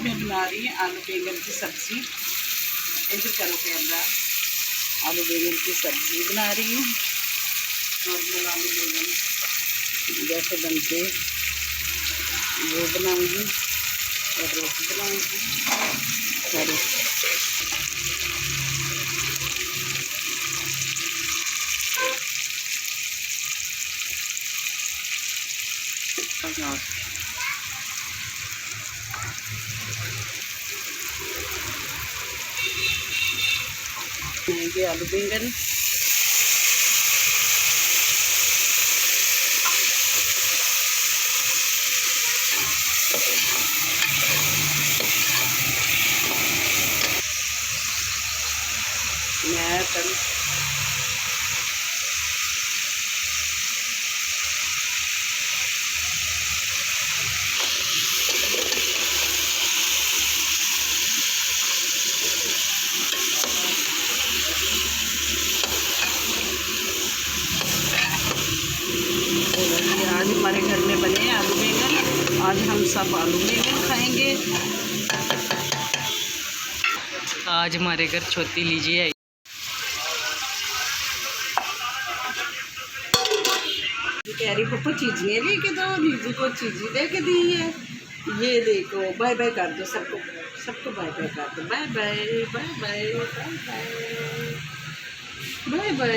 मैं बना रही हूँ आलू बैंगन की सब्ज़ी। इधर करो कैमरा। आलू बैंगन की सब्ज़ी बना रही हूँ। नॉर्मल आलू बैंगन जैसे बनते वो बनाऊँगी और रोटी बनाऊँगी। करो आलू बैंगन मैं कर आज हमारे घर में बने हैं आलू बैंगन। आज हम सब आलू बैंगन खाएंगे। आज हमारे घर छोटी लीजिए आई। कह रही पप्पा चीज़ें लेके दो, लीजी को चीज़ें लेके दी है। ये देखो, बाय बाय कर दो सबको, सबको बाय बाय कर दो। Bye bye bye bye bye bye bye bye.